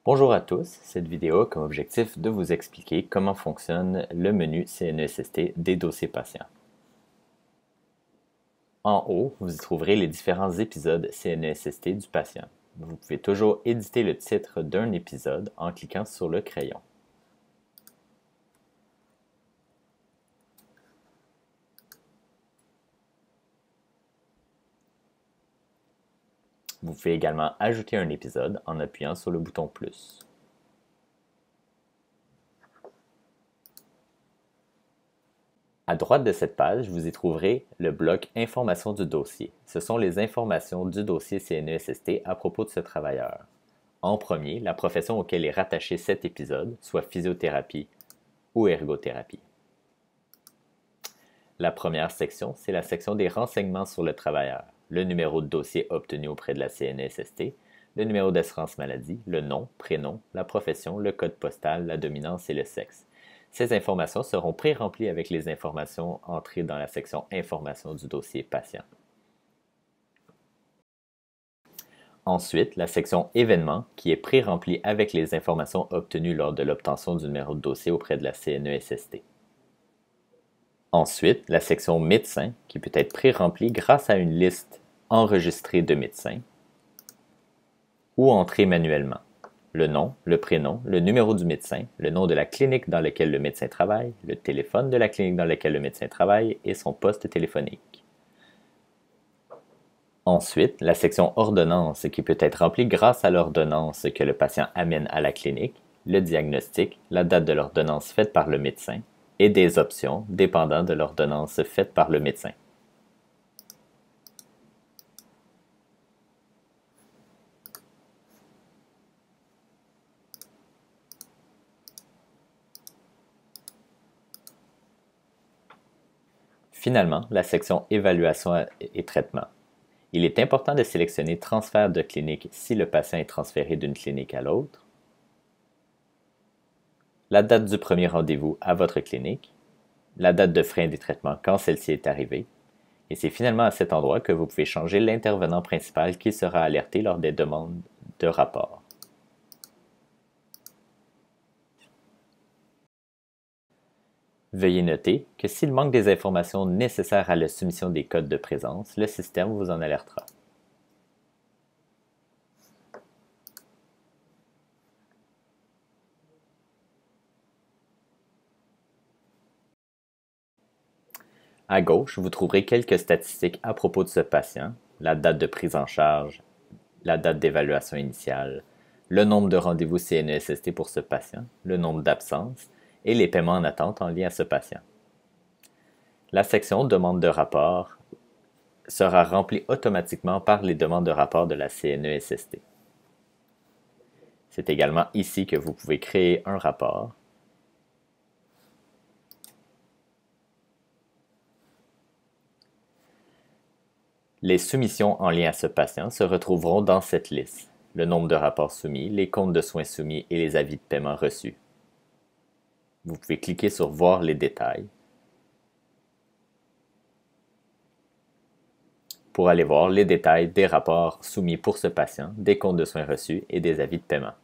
Bonjour à tous, cette vidéo a comme objectif de vous expliquer comment fonctionne le menu CNESST des dossiers patients. En haut, vous y trouverez les différents épisodes CNESST du patient. Vous pouvez toujours éditer le titre d'un épisode en cliquant sur le crayon. Vous pouvez également ajouter un épisode en appuyant sur le bouton plus. À droite de cette page, vous y trouverez le bloc Informations du dossier. Ce sont les informations du dossier CNESST à propos de ce travailleur. En premier, la profession auquel est rattaché cet épisode, soit physiothérapie ou ergothérapie. La première section, c'est la section des renseignements sur le travailleur, le numéro de dossier obtenu auprès de la CNESST, le numéro d'assurance maladie, le nom, prénom, la profession, le code postal, la dominance et le sexe. Ces informations seront pré-remplies avec les informations entrées dans la section Informations du dossier patient. Ensuite, la section Événements, qui est pré-remplie avec les informations obtenues lors de l'obtention du numéro de dossier auprès de la CNESST. Ensuite, la section Médecins, qui peut être pré-remplie grâce à une liste enregistrée de médecins ou entrée manuellement. Le nom, le prénom, le numéro du médecin, le nom de la clinique dans laquelle le médecin travaille, le téléphone de la clinique dans laquelle le médecin travaille et son poste téléphonique. Ensuite, la section Ordonnance, qui peut être remplie grâce à l'ordonnance que le patient amène à la clinique, le diagnostic, la date de l'ordonnance faite par le médecin et des options dépendant de l'ordonnance faite par le médecin. Finalement, la section Évaluation et traitement. Il est important de sélectionner Transfert de clinique si le patient est transféré d'une clinique à l'autre, la date du premier rendez-vous à votre clinique, la date de fin des traitements quand celle-ci est arrivée, et c'est finalement à cet endroit que vous pouvez changer l'intervenant principal qui sera alerté lors des demandes de rapport. Veuillez noter que s'il manque des informations nécessaires à la soumission des codes de présence, le système vous en alertera. À gauche, vous trouverez quelques statistiques à propos de ce patient, la date de prise en charge, la date d'évaluation initiale, le nombre de rendez-vous CNESST pour ce patient, le nombre d'absences et les paiements en attente en lien à ce patient. La section Demande de rapport sera remplie automatiquement par les demandes de rapport de la CNESST. C'est également ici que vous pouvez créer un rapport. Les soumissions en lien à ce patient se retrouveront dans cette liste, le nombre de rapports soumis, les comptes de soins soumis et les avis de paiement reçus. Vous pouvez cliquer sur Voir les détails pour aller voir les détails des rapports soumis pour ce patient, des comptes de soins reçus et des avis de paiement.